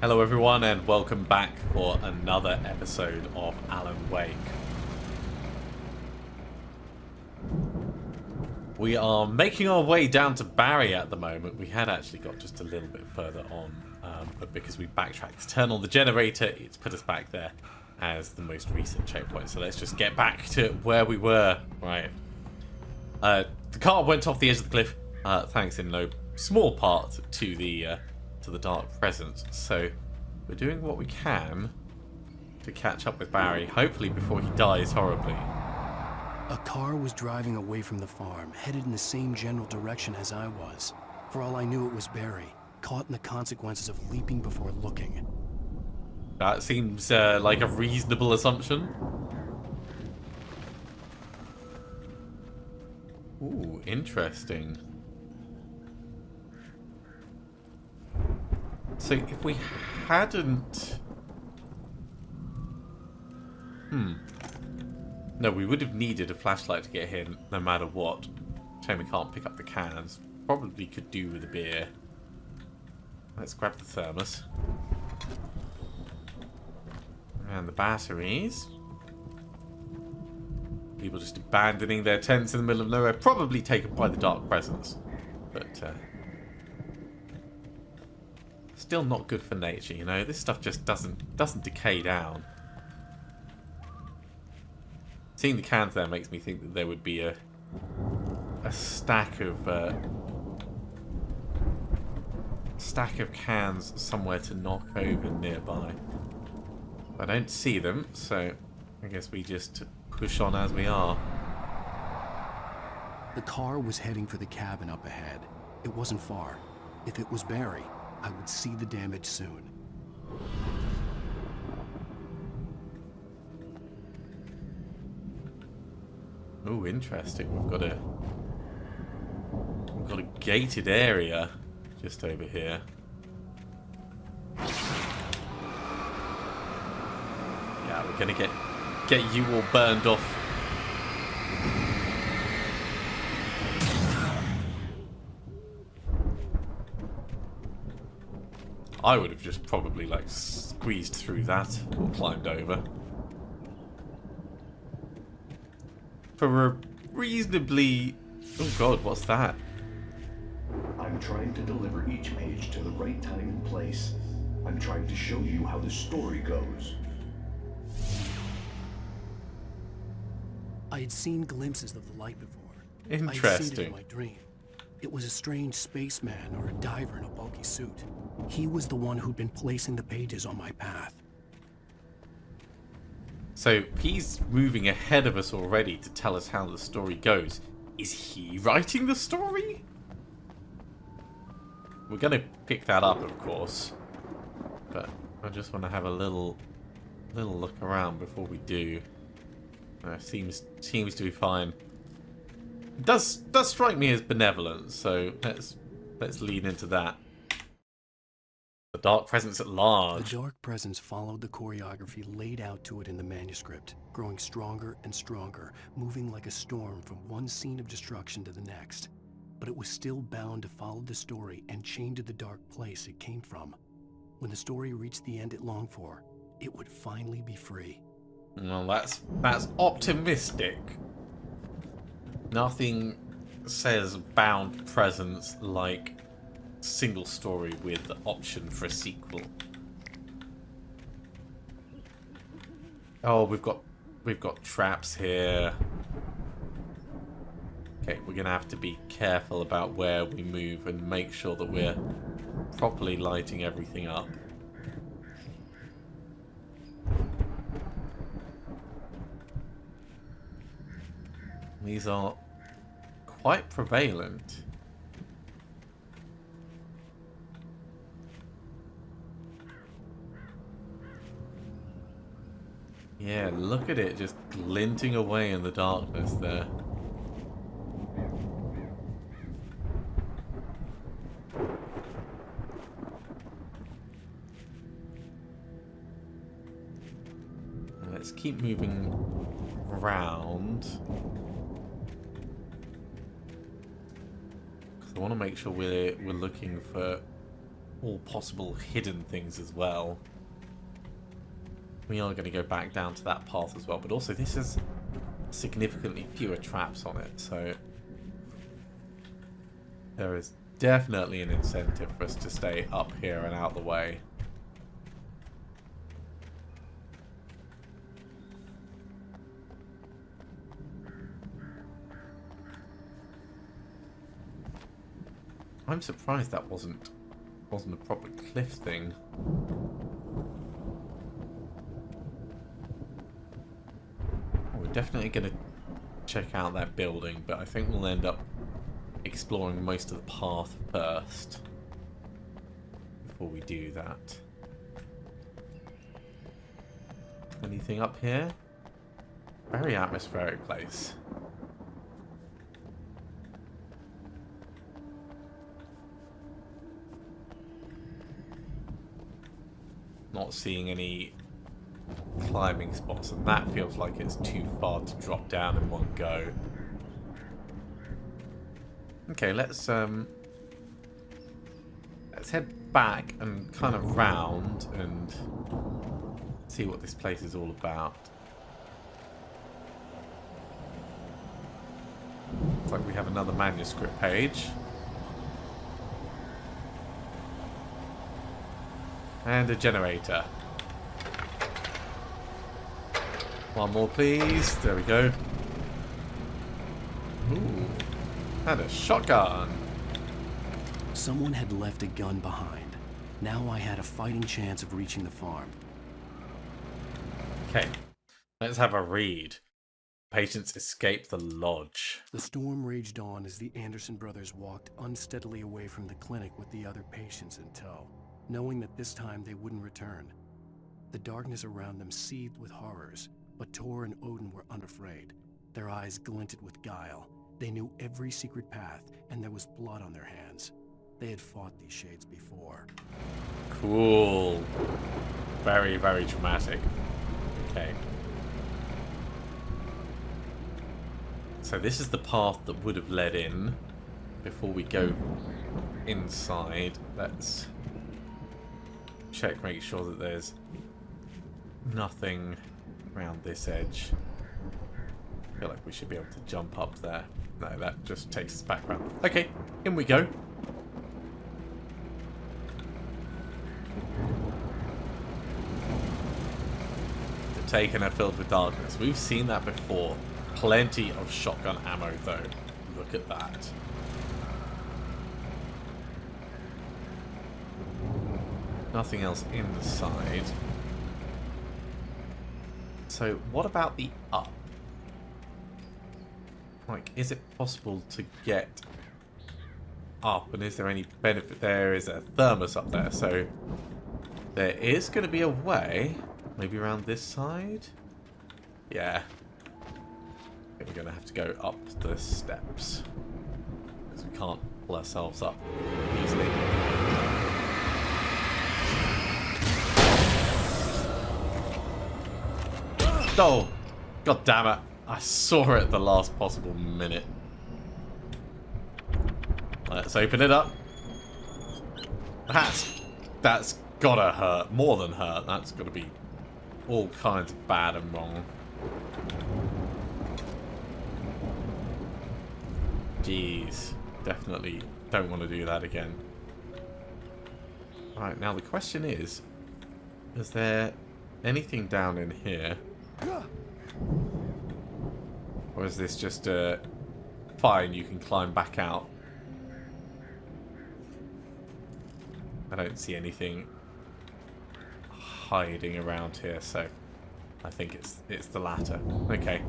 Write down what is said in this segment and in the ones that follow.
Hello everyone and welcome back for another episode of Alan Wake. We are making our way down to Barry at the moment. We had actually got just a little bit further on, but because we backtracked to turn on the generator, it's put us back there as the most recent checkpoint. So let's just get back to where we were. Right. The car went off the edge of the cliff, thanks in no small part to the Dark Presence. So we're doing what we can to catch up with Barry, hopefully before he dies horribly. A car was driving away from the farm, headed in the same general direction as I was. For all I knew, it was Barry, caught in the consequences of leaping before looking. That seems like a reasonable assumption. Ooh, interesting. So if we hadn't... No, we would have needed a flashlight to get here no matter what. Shame we can't pick up the cans. Probably could do with a beer. Let's grab the thermos. And the batteries. People just abandoning their tents in the middle of nowhere. Probably taken by the Dark Presence. But, still not good for nature, you know? This stuff just doesn't decay down. Seeing the cans there makes me think that there would be a stack of cans somewhere to knock over nearby. I don't see them, so I guess we just push on as we are. The car was heading for the cabin up ahead. It wasn't far. If it was Barry, I would see the damage soon. Oh, interesting. We've got a gated area just over here. Yeah, we're gonna get you all burned off. I would have just probably like squeezed through that or climbed over. For a reasonably... Oh god, what's that? I'm trying to deliver each page to the right time and place. I'm trying to show you how the story goes. I had seen glimpses of the light before. I had seen it Interesting. in my dream. It was a strange spaceman or a diver in a bulky suit. He was the one who'd been placing the pages on my path. So he's moving ahead of us already to tell us how the story goes. Is he writing the story? We're going to pick that up, of course. But I just want to have a little look around before we do. Seems to be fine. It does strike me as benevolent, so let's lean into that. The Dark Presence at large. The Dark Presence followed the choreography laid out to it in the manuscript, growing stronger and stronger, moving like a storm from one scene of destruction to the next. But it was still bound to follow the story and chain to the dark place it came from. When the story reached the end it longed for, it would finally be free. Well, that's optimistic. Nothing says bound presence like single story with the option for a sequel. Oh, we've got traps here. Okay, we're gonna have to be careful about where we move and make sure that we're properly lighting everything up. These are quite prevalent. Yeah, look at it just glinting away in the darkness there. Let's keep moving around. I want to make sure we're looking for all possible hidden things as well. We are going to go back down to that path as well, but also this has significantly fewer traps on it, so there is definitely an incentive for us to stay up here and out the way. I'm surprised that wasn't a proper cliff thing. We're definitely going to check out that building, but I think we'll end up exploring most of the path first before we do that. Anything up here? Very atmospheric place. Not seeing any climbing spots, and that feels like it's too far to drop down in one go. Okay, let's head back and kind of round and see what this place is all about. Looks like we have another manuscript page. And a generator. One more, please. There we go. Ooh. And a shotgun. Someone had left a gun behind. Now I had a fighting chance of reaching the farm. Okay. Let's have a read. Patients escape the lodge. The storm raged on as the Anderson brothers walked unsteadily away from the clinic with the other patients in tow, knowing that this time they wouldn't return. The darkness around them seethed with horrors, but Tor and Odin were unafraid. Their eyes glinted with guile. They knew every secret path, and there was blood on their hands. They had fought these shades before. Cool. Very, very dramatic. Okay. So this is the path that would have led in. Before we go inside, let's check, make sure that there's nothing around this edge. I feel like we should be able to jump up there. No, that just takes us back around. Okay, in we go. The Taken are filled with darkness. We've seen that before. Plenty of shotgun ammo, though. Look at that. Nothing else inside. So, what about the up? Like, is it possible to get up? And is there any benefit? There is a thermos up there, so there is going to be a way. Maybe around this side? Yeah. I think we're going to have to go up the steps, because we can't pull ourselves up easily. Oh, god damn it. I saw it at the last possible minute. Let's open it up. That's gotta hurt. More than hurt. That's gotta be all kinds of bad and wrong. Jeez. Definitely don't want to do that again. Alright, now the question is there anything down in here? Or is this just a fine, you can climb back out? I don't see anything hiding around here, so I think it's the latter. Okay.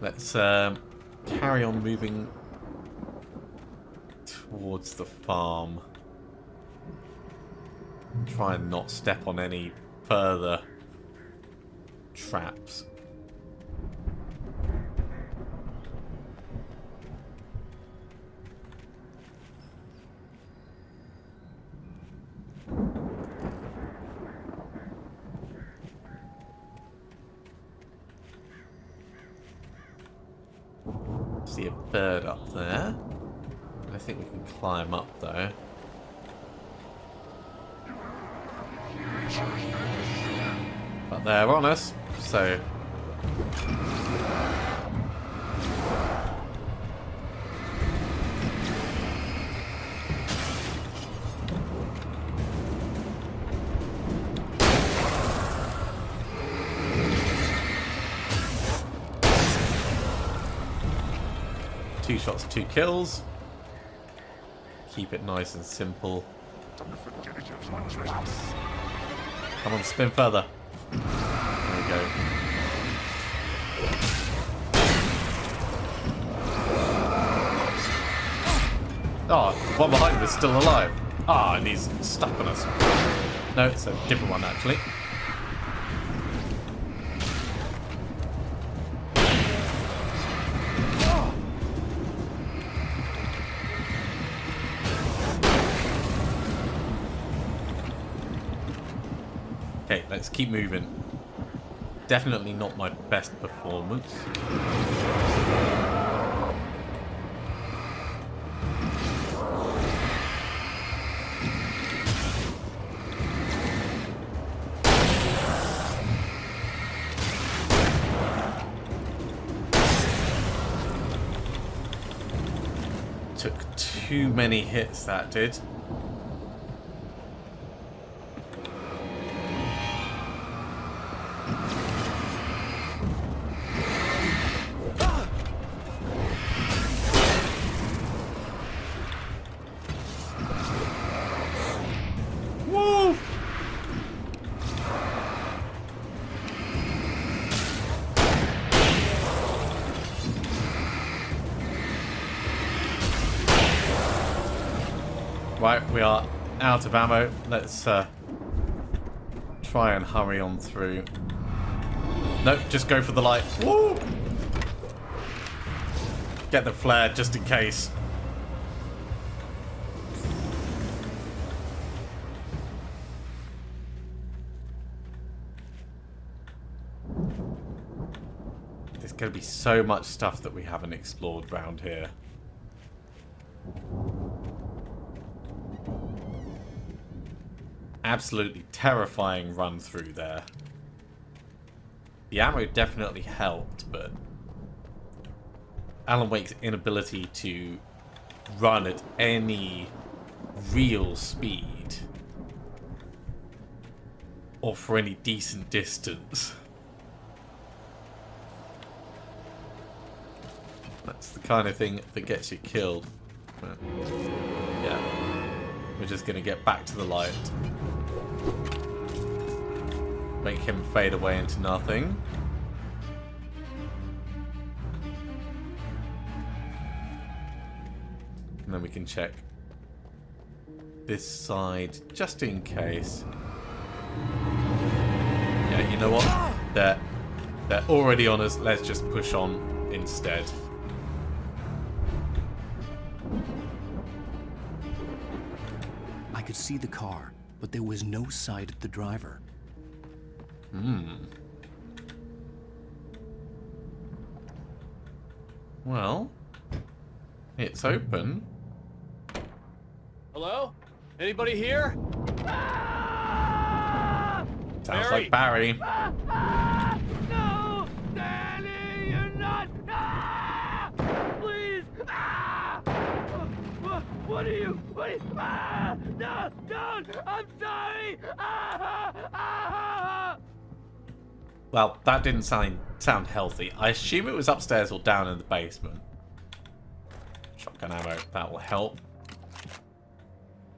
Let's carry on moving towards the farm. Try and not step on any further traps. See a bird up there. I think we can climb up though. But they're on us, so... Two shots, 2 kills. Keep it nice and simple. Come on, spin further. There we go. Oh, the one behind him is still alive. Ah, and he's stuck on us. No, it's a different one actually. Okay, let's keep moving. Definitely not my best performance. Took too many hits, that did. Woo! Right, we are out of ammo. Let's try and hurry on through. Nope, just go for the light. Woo! Get the flare just in case. There's going to be so much stuff that we haven't explored around here. Absolutely terrifying run through there. The ammo definitely helped, but Alan Wake's inability to run at any real speed or for any decent distance. That's the kind of thing that gets you killed. But, yeah. We're just going to get back to the light. Make him fade away into nothing. And then we can check this side just in case. Yeah, you know what? They're already on us. Let's just push on instead. I could see the car, but there was no sight of the driver. Well, it's open. Hello? Anybody here? Sounds Barry. like Barry. No! Danny, you're not! Please! What are you? No! Don't! I'm sorry! Well, that didn't sound healthy. I assume it was upstairs or down in the basement. Shotgun ammo, that will help.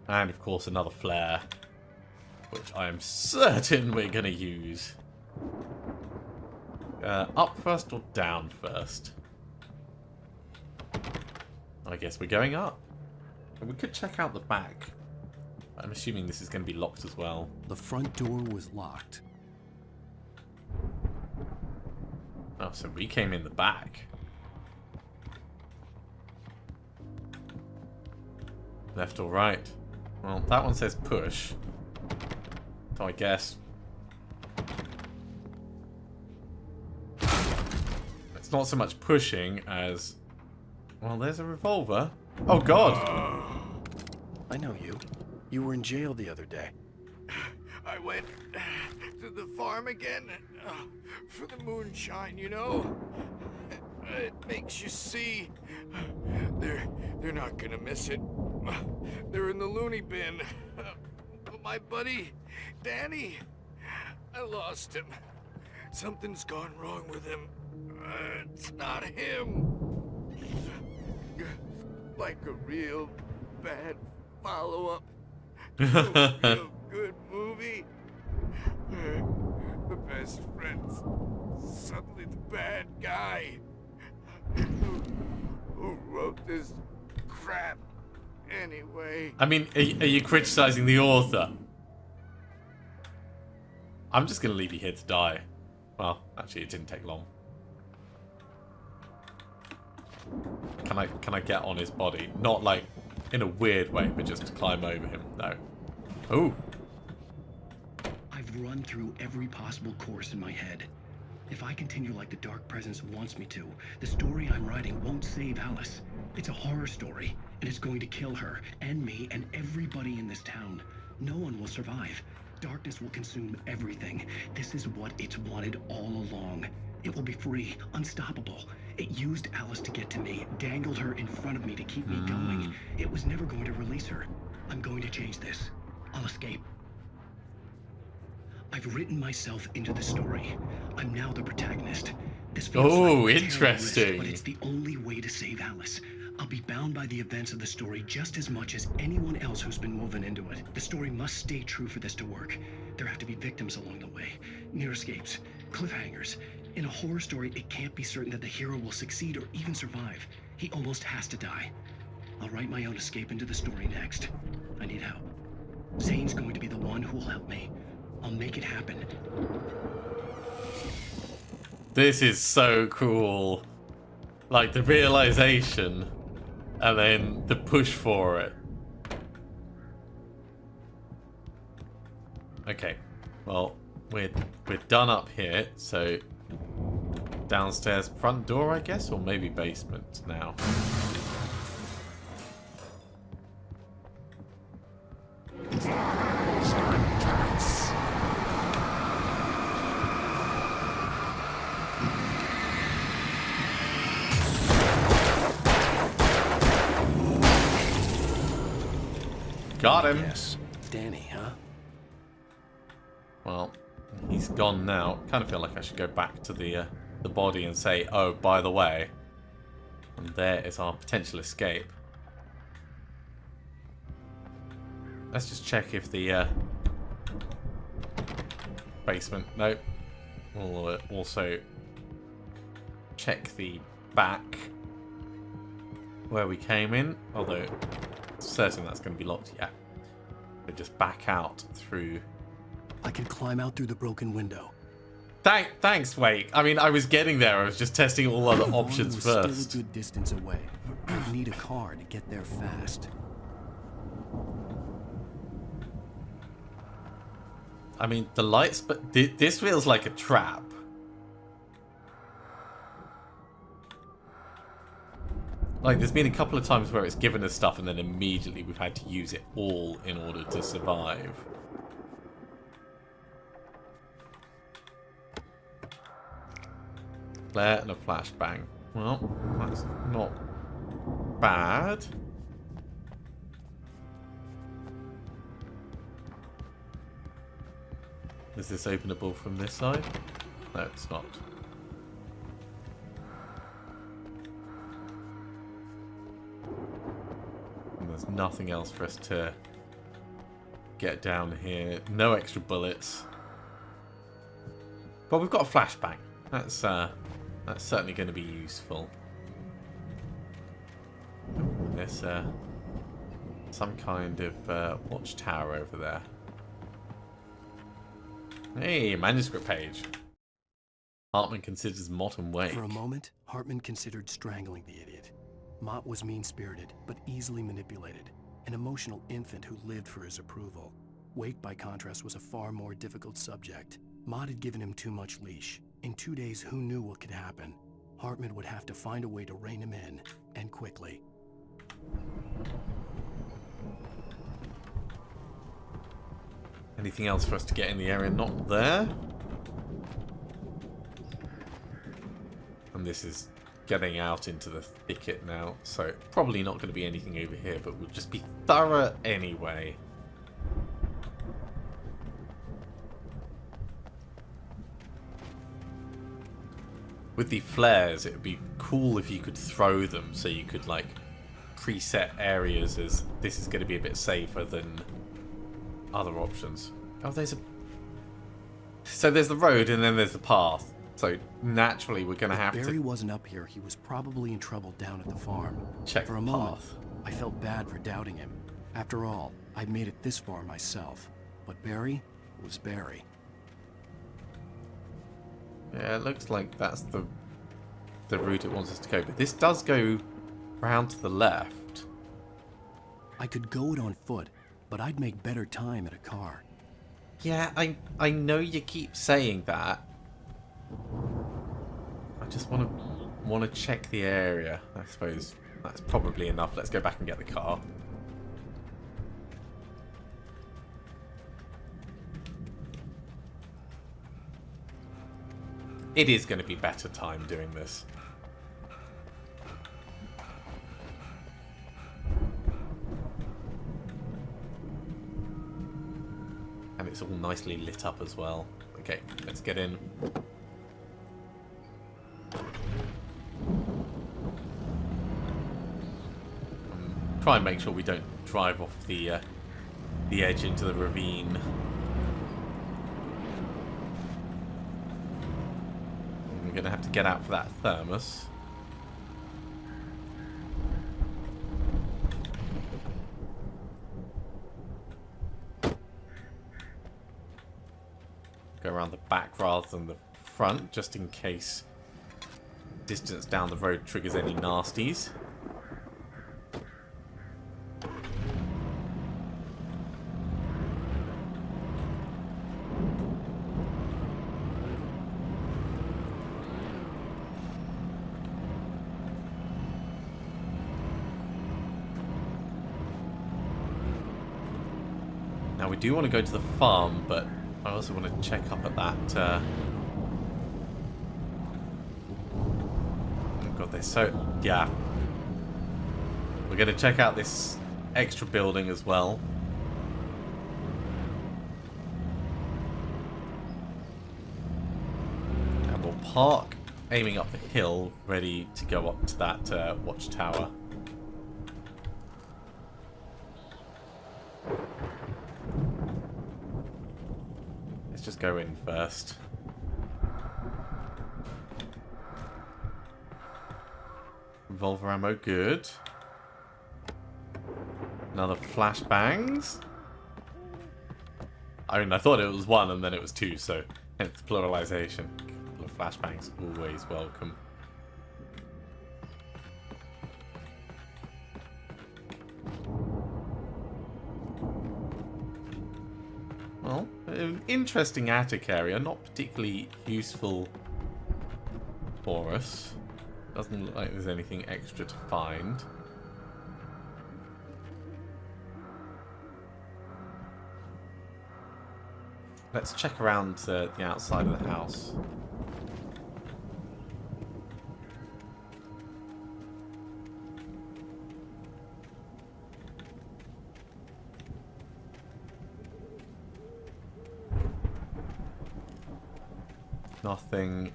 And of course another flare, which I am certain we're going to use. Up first or down first? I guess we're going up. We could check out the back. I'm assuming this is going to be locked as well. The front door was locked. Oh, so we came in the back. Left or right? Well, that one says push. So I guess... it's not so much pushing as... well, there's a revolver. Oh, God. I know you. You were in jail the other day. I went to the farm again for the moonshine, you know? It makes you see. They're not gonna miss it. They're in the loony bin. But my buddy, Danny, I lost him. Something's gone wrong with him. It's not him. Like a real bad follow-up to a real good movie. The best friend's suddenly the bad guy. Who wrote this crap anyway? I mean, are you criticizing the author? I'm just going to leave you here to die. Well, actually, it didn't take long. Can I get on his body? Not like in a weird way, but just to climb over him. No. Oh. I've run through every possible course in my head. If I continue like the Dark Presence wants me to, the story I'm writing won't save Alice. It's a horror story, and it's going to kill her, and me, and everybody in this town. No one will survive. Darkness will consume everything. This is what it's wanted all along. It will be free, unstoppable. It used Alice to get to me, dangled her in front of me to keep me going. It was never going to release her. I'm going to change this. I'll escape. I've written myself into the story. I'm now the protagonist. This feels like a interesting. risk, but it's the only way to save Alice. I'll be bound by the events of the story just as much as anyone else who's been woven into it. The story must stay true for this to work. There have to be victims along the way, near escapes, cliffhangers. In a horror story, it can't be certain that the hero will succeed or even survive. He almost has to die. I'll write my own escape into the story next. I need help. Zane's going to be the one who will help me. I'll make it happen. This is so cool. Like the realization and then the push for it. Okay. Well, we're done up here, so downstairs front door, I guess, or maybe basement now. Got him. Yes. Danny, huh? Well, he's gone now. Kind of feel like I should go back to the body and say, oh, by the way, and there is our potential escape. Let's just check if the basement. Nope. We'll also check the back where we came in, although certain that's going to be locked. Yeah, but just back out through. I can climb out through the broken window. Thanks, Wake. I mean, I was getting there. I was just testing all other options was first. Still a good distance away. I'd need a car to get there fast. I mean, the lights, but this feels like a trap. Like, there's been a couple of times where it's given us stuff and then immediately we've had to use it all in order to survive. Flare and a flashbang. Well, that's not bad. Is this openable from this side? No, it's not. And there's nothing else for us to get down here. No extra bullets. But we've got a flashbang. That's certainly going to be useful. There's some kind of watchtower over there. Hey, manuscript page. Hartman considers Mott and Wake. For a moment, Hartman considered strangling the idiot. Mott was mean-spirited, but easily manipulated. An emotional infant who lived for his approval. Wake, by contrast, was a far more difficult subject. Mott had given him too much leash. In 2 days, who knew what could happen? Hartman would have to find a way to rein him in, and quickly. Anything else for us to get in the area? Not there. And this is getting out into the thicket now, so probably not going to be anything over here, but we'll just be thorough anyway. With the flares, it would be cool if you could throw them, so you could like preset areas as this is going to be a bit safer than other options. Oh, there's a... So there's the road and then there's the path. So naturally we're going to have to... If Barry wasn't up here, he was probably in trouble down at the farm. Check for the a moment, path. I felt bad for doubting him. After all, I'd made it this far myself. But Barry was Barry. Yeah, it looks like that's the route it wants us to go. But this does go round to the left. I could go it on foot, but I'd make better time in a car. Yeah, I know you keep saying that. I just want to check the area. I suppose that's probably enough. Let's go back and get the car. It is going to be better time doing this. And it's all nicely lit up as well. Okay, let's get in. Try and make sure we don't drive off the edge into the ravine. We're going to have to get out for that thermos. Go around the back rather than the front, just in case distance down the road triggers any nasties. Now we do want to go to the farm, but I also want to check up at that. Oh god, they're so... Yeah. We're going to check out this extra building as well. And we'll park, aiming up the hill, ready to go up to that watchtower. Just go in first. Revolver ammo, good. Another flashbangs. I mean, I thought it was one and then it was two, so hence pluralization. A couple of flashbangs, always welcome. Well, an interesting attic area, not particularly useful for us. Doesn't look like there's anything extra to find. Let's check around the outside of the house. Nothing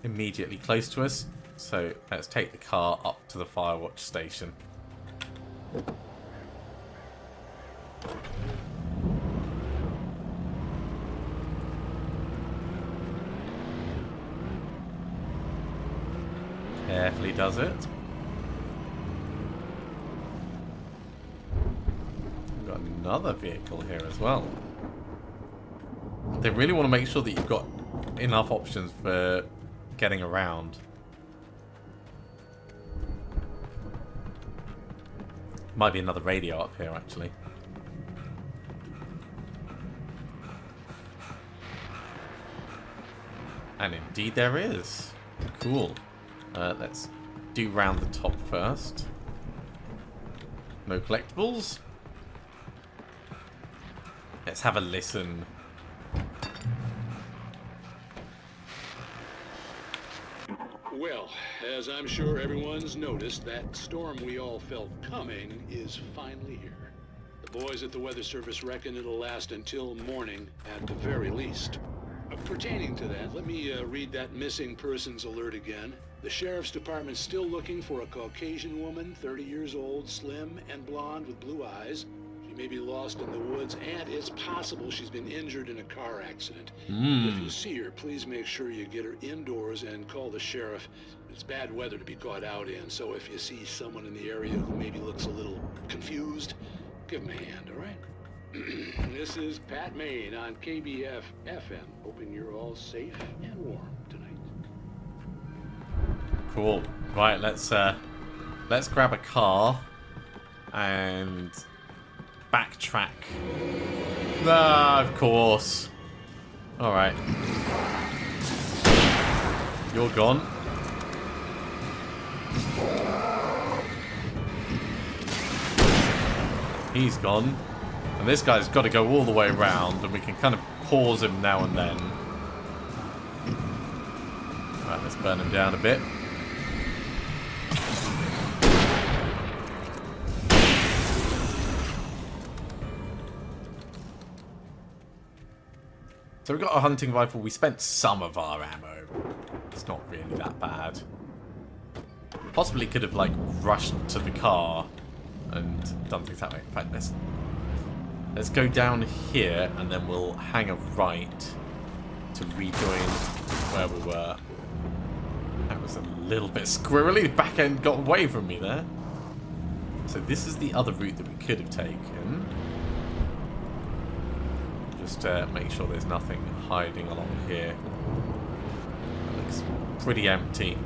immediately close to us, so let's take the car up to the Firewatch station. Carefully does it. We've got another vehicle here as well. They really want to make sure that you've got enough options for getting around. Might be another radio up here, actually. And indeed there is. Cool. Let's do round the top first. No collectibles. Let's have a listen. Well, as I'm sure everyone's noticed, that storm we all felt coming is finally here. The boys at the Weather Service reckon it'll last until morning at the very least. Pertaining to that, let me read that missing persons alert again. The Sheriff's Department's still looking for a Caucasian woman, 30 years old, slim and blonde with blue eyes. She may be lost in the woods, and it's possible she's been injured in a car accident. If you see her, please make sure you get her indoors and call the sheriff. It's bad weather to be caught out in, so if you see someone in the area who maybe looks a little confused, give him a hand, all right? This is Pat Maine on KBF FM. Hoping you're all safe and warm tonight. Cool. Right, let's grab a car and backtrack. Ah, of course. All right. You're gone. He's gone. And this guy's got to go all the way around, and we can kind of pause him now and then. Right, let's burn him down a bit. So we've got a hunting rifle. We spent some of our ammo. It's not really that bad. Possibly could have, like, rushed to the car and done things that way. In fact, let's go down here, and then we'll hang a right to rejoin where we were. That was a little bit squirrely. The back end got away from me there. So this is the other route that we could have taken. Just make sure there's nothing hiding along here. It looks pretty empty.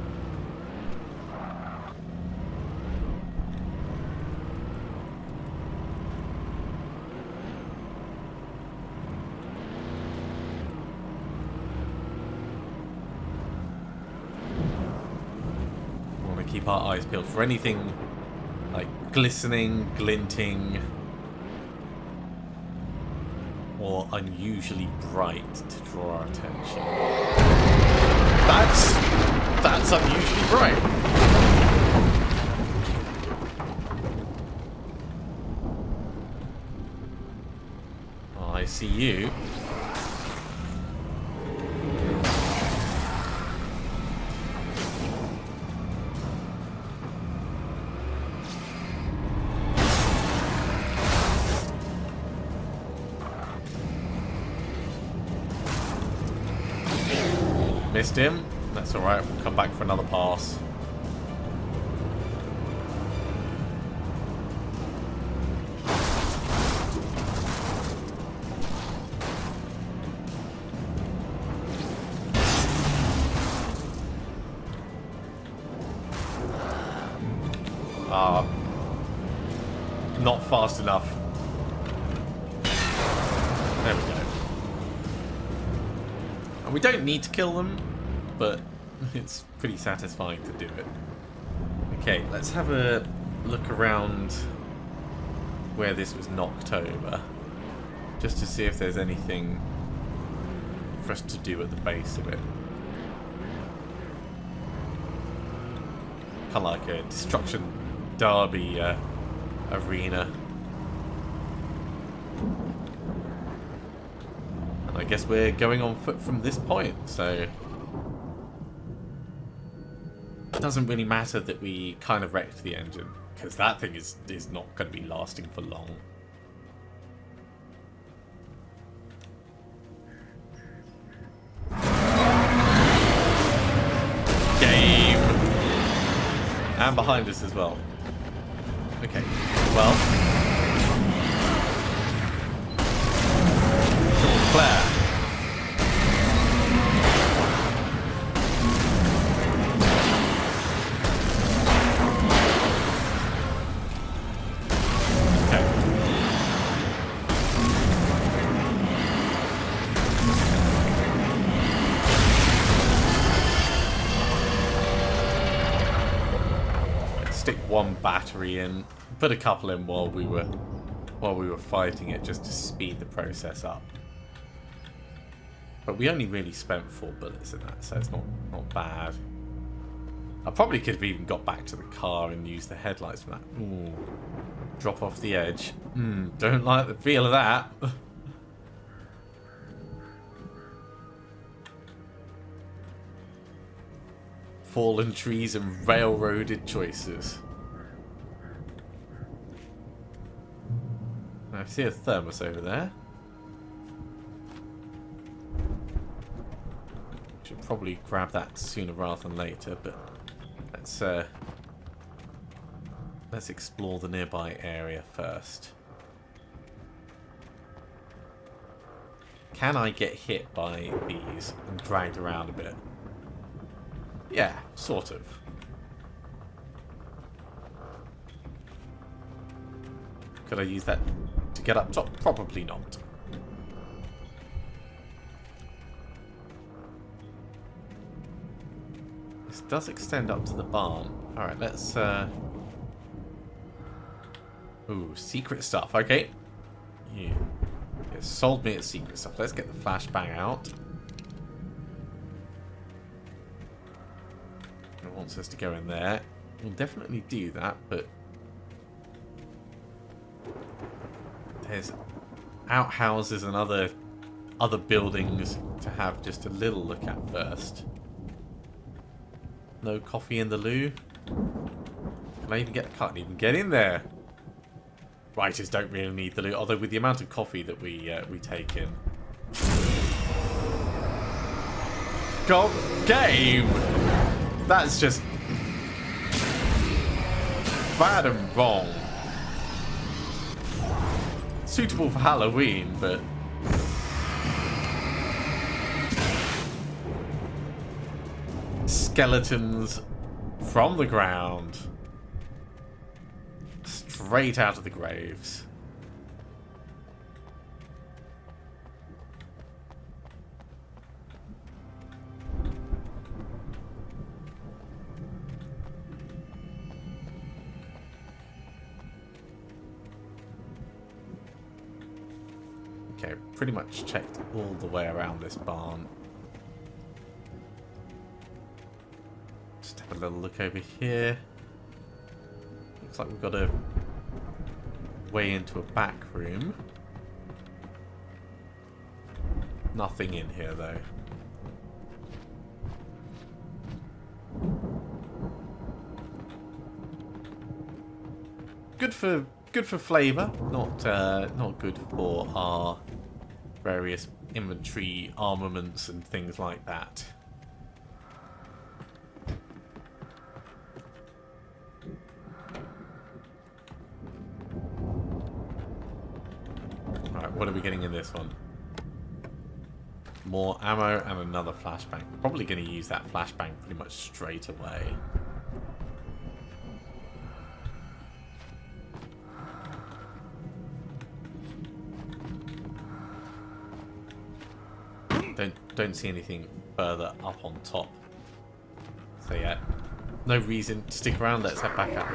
Keep our eyes peeled for anything like glistening, glinting, or unusually bright to draw our attention. That's unusually bright. Oh, I see you. Missed him. That's alright, we'll come back for another pass. Not fast enough. There we go. And we don't need to kill them, but it's pretty satisfying to do it. Okay, let's have a look around where this was knocked over, just to see if there's anything for us to do at the base of it. Kind of like a Destruction Derby arena. And I guess we're going on foot from this point, so it doesn't really matter that we kind of wrecked the engine, because that thing is not going to be lasting for long. Game! And behind us as well. Okay, well. Triple flare. Okay. Stick one battery in. Put a couple in while we were while we were fighting it, just to speed the process up. But we only really spent 4 bullets in that, so it's not bad. I probably could have even got back to the car and used the headlights for that. Ooh. Drop off the edge. Don't like the feel of that. Fallen trees and railroaded choices. I see a thermos over there. Should probably grab that sooner rather than later, but let's explore the nearby area first. Can I get hit by these and dragged around a bit? Yeah, sort of. Could I use that to get up top? Probably not. This does extend up to the barn. Alright, let's... Ooh, secret stuff. Okay. You sold me at secret stuff. Let's get the flashbang out. It wants us to go in there. We'll definitely do that, but... There's outhouses and other buildings to have just a little look at first. No coffee in the loo. Can I even get? Can't even get in there. Writers don't really need the loo, although with the amount of coffee that we take in. God, game. That's just bad and wrong. Suitable for Halloween, but skeletons from the ground, straight out of the graves. Okay, pretty much checked all the way around this barn. Just have a little look over here. Looks like we've got a way into a back room. Nothing in here though. Good for flavour, not good for our various inventory armaments and things like that. Alright, what are we getting in this one? More ammo and another flashbang. Probably going to use that flashbang pretty much straight away. Don't see anything further up on top. So yeah, no reason to stick around. Let's head back up.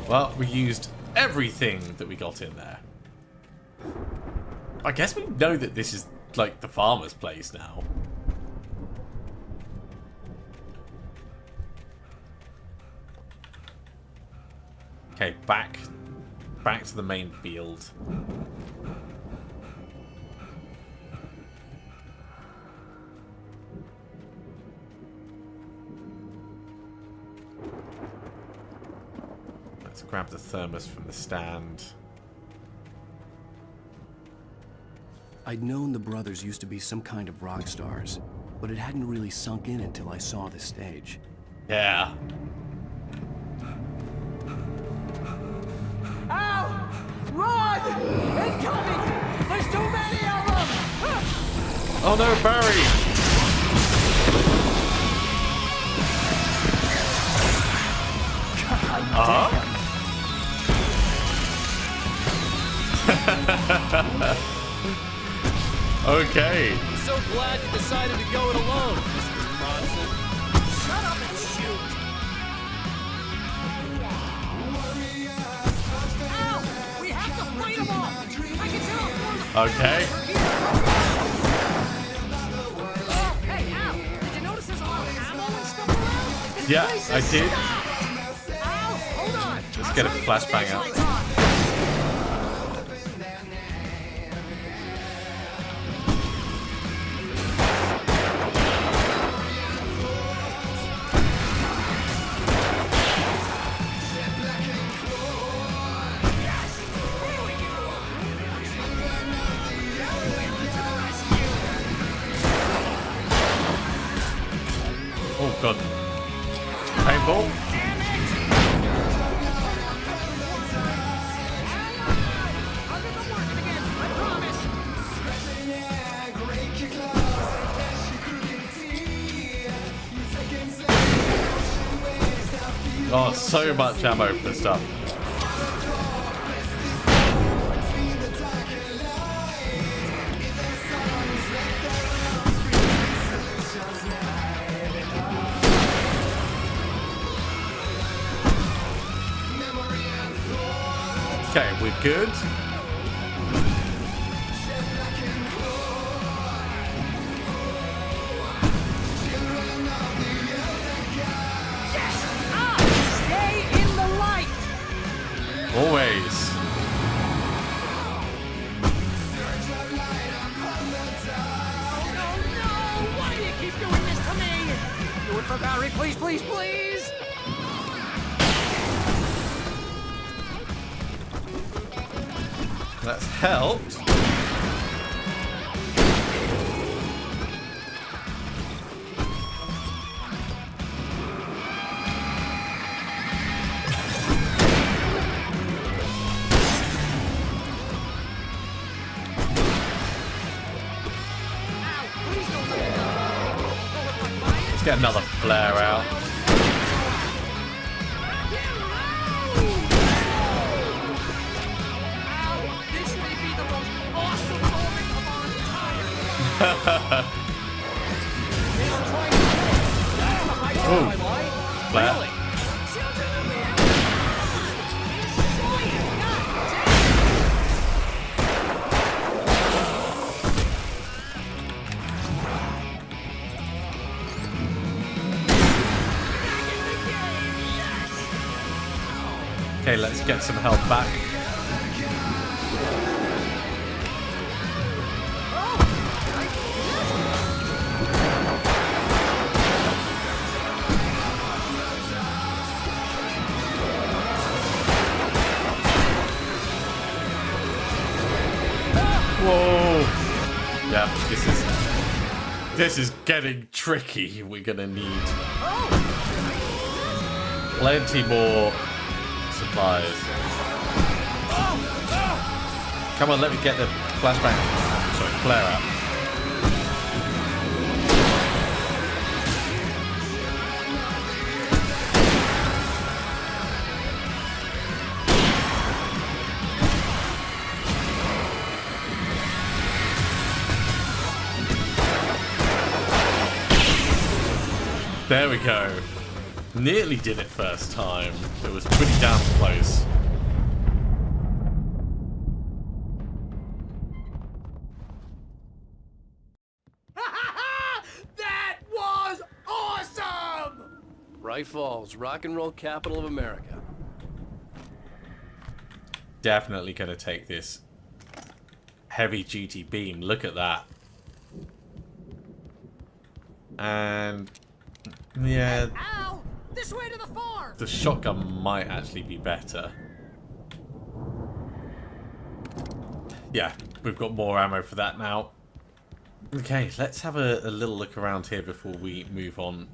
Well, we used everything that we got in there. I guess we know that this is like the farmer's place now. Okay, back to the main field. Let's grab the thermos from the stand. I'd known the brothers used to be some kind of rock stars, but it hadn't really sunk in until I saw the stage. Yeah. Ow! Run! Incoming! There's too many of them! Oh no, Barry! Okay. so glad you decided to go it alone, Mr. Monson. Shut up and shoot! Ow! We have to fight them off! I can tell Okay. Oh, hey, Al! Did you notice there's a lot of ammo and stuff around? This Yeah, place I is did. stocked. Al, hold on! Let's get a flashbang out. Oh god. Paintball? Oh, so much ammo for stuff. Okay, we're good. Stay in the light! Always. Oh no! Why do you keep doing this to me? Do it for Barry, please, please, please! That's helped. Let's get another flare out. This may be the most awesome moment of our entire Ooh, flare. Okay, let's get some health back. Whoa! Yeah, this is getting tricky. We're gonna need plenty more supplies. Come on, let me get the flashbang. Sorry, flare out. There we go. Nearly did it first time. It was pretty damn close. That was awesome! Bright Falls, rock and roll capital of America. Definitely gonna take this heavy duty beam. Look at that. And yeah, Al! This way to the farm! the shotgun might actually be better. Yeah, we've got more ammo for that now. Okay, let's have a little look around here before we move on.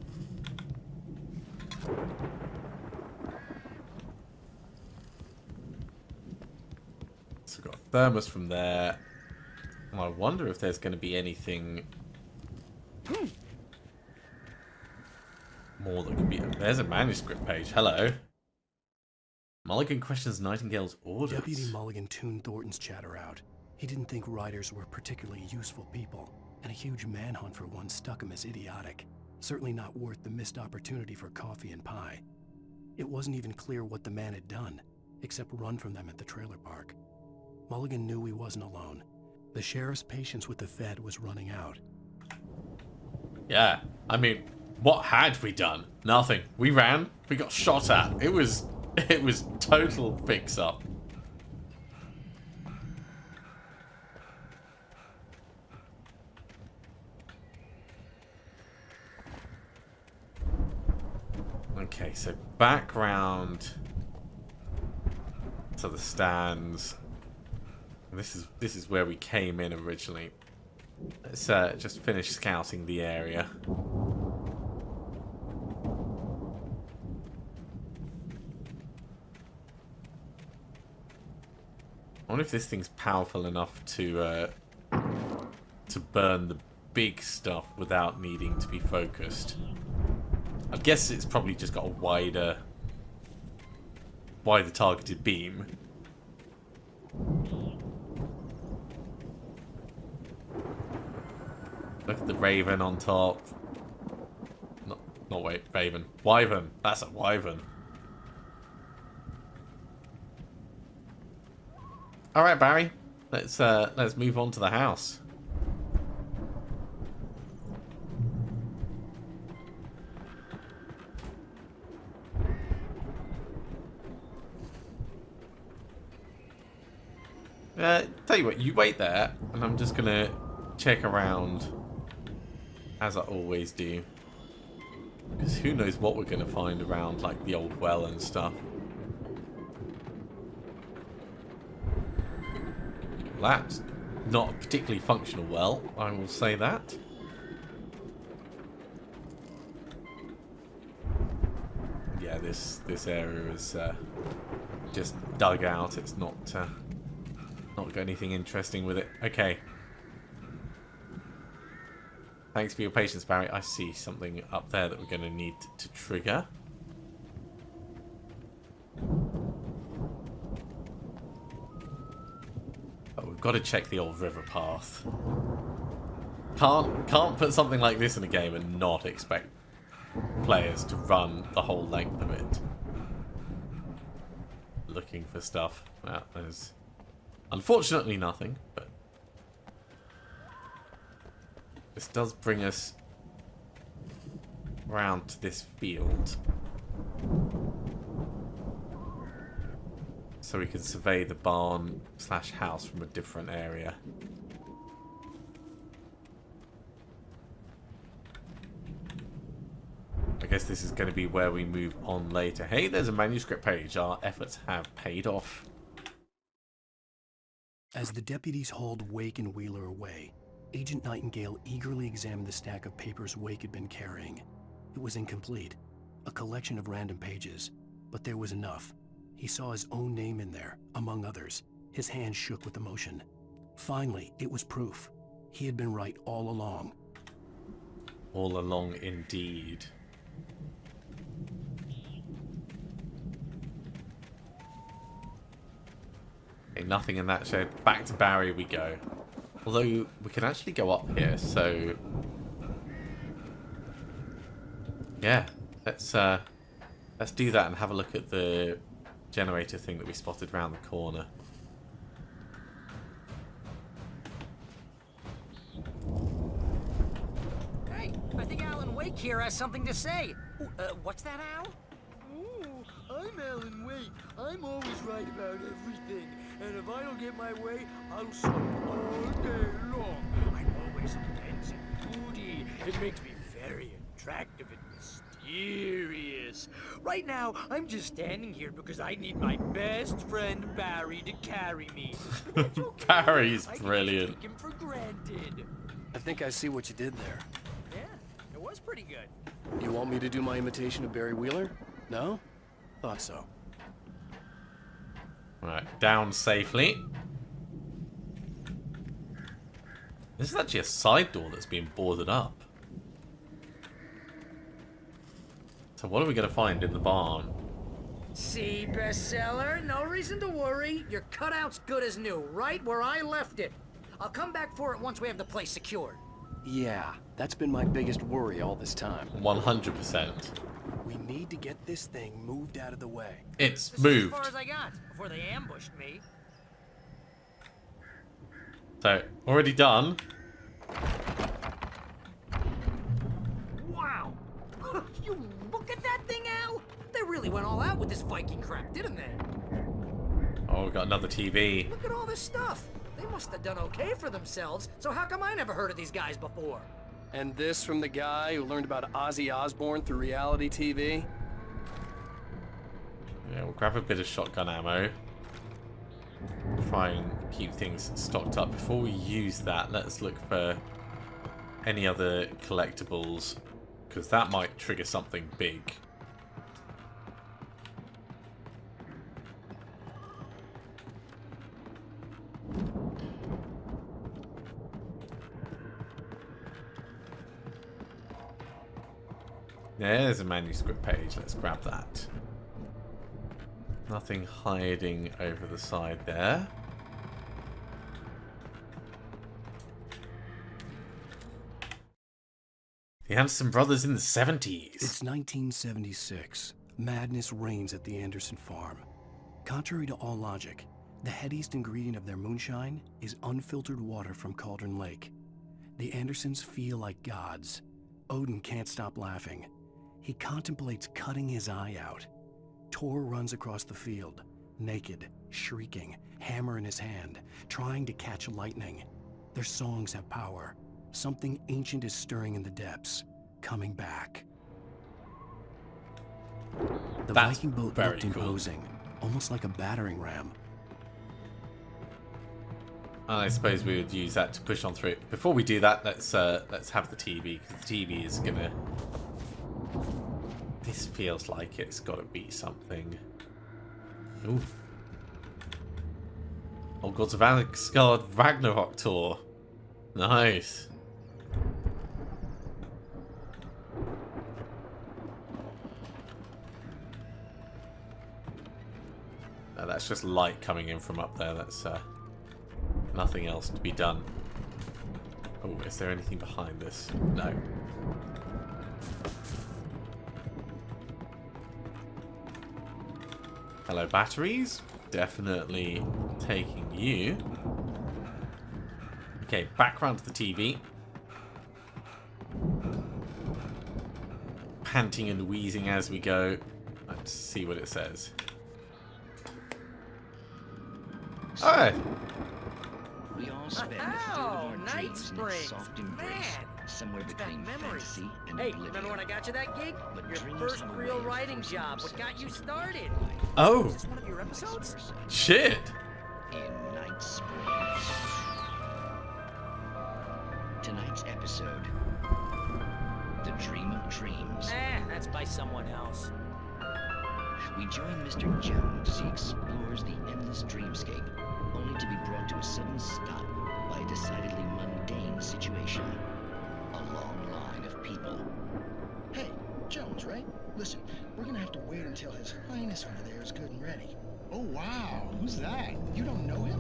So we've got a thermos from there. And I wonder if there's going to be anything more that could be... There's a manuscript page. Hello. Mulligan questions Nightingale's orders. Deputy Mulligan tuned Thornton's chatter out. He didn't think riders were particularly useful people. and a huge manhunt for one stuck him as idiotic. Certainly not worth the missed opportunity for coffee and pie. It wasn't even clear what the man had done, except run from them at the trailer park. Mulligan knew he wasn't alone. The sheriff's patience with the Fed was running out. Yeah, I mean, what had we done? Nothing. We ran. We got shot at. It was total fix-up. Okay, so back round to the stands. This is where we came in originally. Let's just finish scouting the area. I wonder if this thing's powerful enough to burn the big stuff without needing to be focused. I guess it's probably just got a wider targeted beam. Look at the raven on top. Not wait, raven. Wyvern. That's a wyvern. All right, Barry. Let's move on to the house. Tell you what, you wait there, and I'm just gonna check around, as I always do, because who knows what we're gonna find around, like the old well and stuff. That's not a particularly functional well, I will say that. Yeah, this area is just dug out. It's not got anything interesting with it. Okay. Thanks for your patience, Barry. I see something up there that we're going to need to trigger. But we've got to check the old river path. Can't put something like this in a game and not expect players to run the whole length of it. Looking for stuff. Well, there's unfortunately nothing, but this does bring us round to this field. So we can survey the barn / house from a different area. I guess this is going to be where we move on later. Hey, there's a manuscript page. Our efforts have paid off. As the deputies hauled Wake and Wheeler away, Agent Nightingale eagerly examined the stack of papers Wake had been carrying. It was incomplete, a collection of random pages, but there was enough. He saw his own name in there, among others. His hand shook with emotion. Finally, it was proof. He had been right all along. All along, indeed. Okay, nothing in that shed. Back to Barry we go. Although we can actually go up here, so yeah, let's do that and have a look at the generator thing that we spotted round the corner. Hey, I think Alan Wake here has something to say. Ooh, what's that, Al? Ooh, I'm Alan Wake. I'm always right about everything. And if I don't get my way, I'll sulk all day long. I'm always intense and moody. It makes me very attractive and mysterious. Right now, I'm just standing here because I need my best friend Barry to carry me. That's okay. Barry's I can brilliant. take him for granted. I think I see what you did there. Yeah, it was pretty good. You want me to do my imitation of Barry Wheeler? No? Thought so. Right, down safely. This is actually a side door that's being boarded up. So what are we going to find in the barn? See, bestseller? No reason to worry. Your cutout's good as new, right where I left it. I'll come back for it once we have the place secured. Yeah, that's been my biggest worry all this time. 100%. We need to get this thing moved out of the way. It's This is as moved. far as I got before they ambushed me. So, already done. Wow! You look at that thing, Al! They really went all out with this Viking crap, didn't they? Oh, we've got another TV. Look at all this stuff. They must have done okay for themselves, so how come I never heard of these guys before? And this from the guy who learned about Ozzy Osbourne through reality TV? Yeah, we'll grab a bit of shotgun ammo. Try and keep things stocked up. Before we use that, let's look for any other collectibles, because that might trigger something big. There's a manuscript page. Let's grab that. Nothing hiding over the side there. The Anderson brothers in the 70s. It's 1976. Madness reigns at the Anderson farm. Contrary to all logic, the headiest ingredient of their moonshine is unfiltered water from Cauldron Lake. The Andersons feel like gods. Odin can't stop laughing. He contemplates cutting his eye out. Tor runs across the field, naked, shrieking, hammer in his hand, trying to catch lightning. Their songs have power. Something ancient is stirring in the depths, coming back. The That's Viking boat very looked cool. imposing, almost like a battering ram. I suppose we would use that to push on through. Before we do that, let's have the TV, because the TV is gonna... This feels like it's got to be something. Ooh. Oh, Gods of Asgard Ragnarok tour. Nice. No, that's just light coming in from up there. That's nothing else to be done. Oh, is there anything behind this? No. Hello, batteries. Definitely taking you. Okay, back round to the TV. Panting and wheezing as we go. Let's see what it says. Oh! We all spend a third of Oh, our Night dreams in its Springs. soft embrace, Man, somewhere it's between that memory. fantasy and Hey, oblivion. remember when I got you that gig? But Your dreams first have a real way of writing forcing job. What got you themselves started? into life. Oh! Is this one of your episodes? Shit! In Night Springs. Tonight's episode, The Dream of Dreams. That's by someone else. We join Mr. Jones as he explores the endless dreamscape, only to be brought to a sudden stop by a decidedly mundane situation. A long line of people. Hey, Jones, right? Listen, we're gonna have to wait until His Highness over there is good and ready. Oh, wow. Who's that? You don't know him?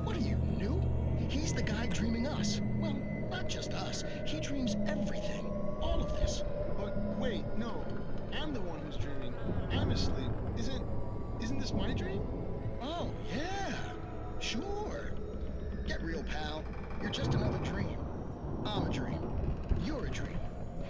What are you, new? He's the guy dreaming us. Well, not just us. He dreams everything. All of this. But wait, no. I'm the one who's dreaming. I'm asleep. Isn't this my dream? Oh, yeah. Sure. Get real, pal. You're just another dream. I'm a dream. You're a dream.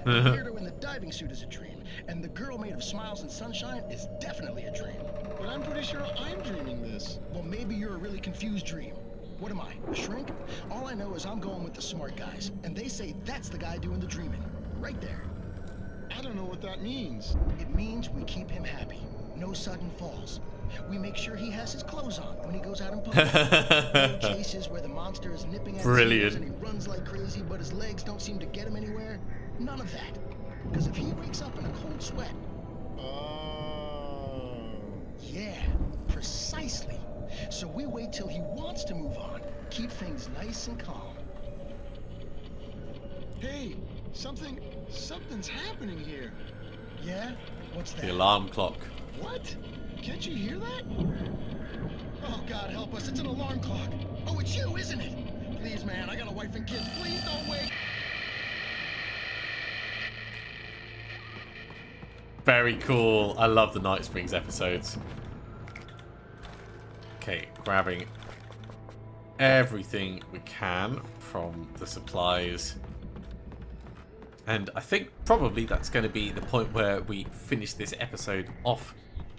The weirdo in the diving suit is a dream, and the girl made of smiles and sunshine is definitely a dream. But I'm pretty sure I'm dreaming this. Well, maybe you're a really confused dream. What am I, a shrink? All I know is I'm going with the smart guys, and they say that's the guy doing the dreaming. Right there. I don't know what that means. It means we keep him happy. No sudden falls. We make sure he has his clothes on when he goes out in public. No chases where the monster is nipping at his Brilliant. heels and he runs like crazy, but his legs don't seem to get him anywhere. None of that. Because if he wakes up in a cold sweat... Oh. Yeah, precisely. So we wait till he wants to move on. Keep things nice and calm. Hey, something's happening here. Yeah? What's that? The alarm clock. What? Can't you hear that? Oh, God help us. It's an alarm clock. Oh, it's you, isn't it? Please, man, I got a wife and kids. Please don't wake. Very cool. I love the Night Springs episodes. Okay, grabbing everything we can from the supplies. And I think probably that's going to be the point where we finish this episode off.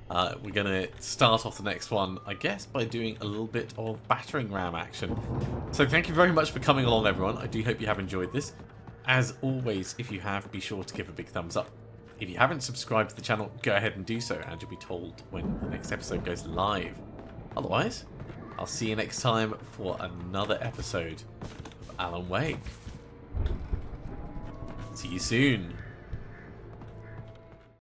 We're going to start off the next one, I guess, by doing a little bit of battering ram action. So thank you very much for coming along, everyone. I do hope you have enjoyed this. As always, if you have, be sure to give a big thumbs up. If you haven't subscribed to the channel, go ahead and do so, and you'll be told when the next episode goes live. Otherwise, I'll see you next time for another episode of Alan Wake. See you soon.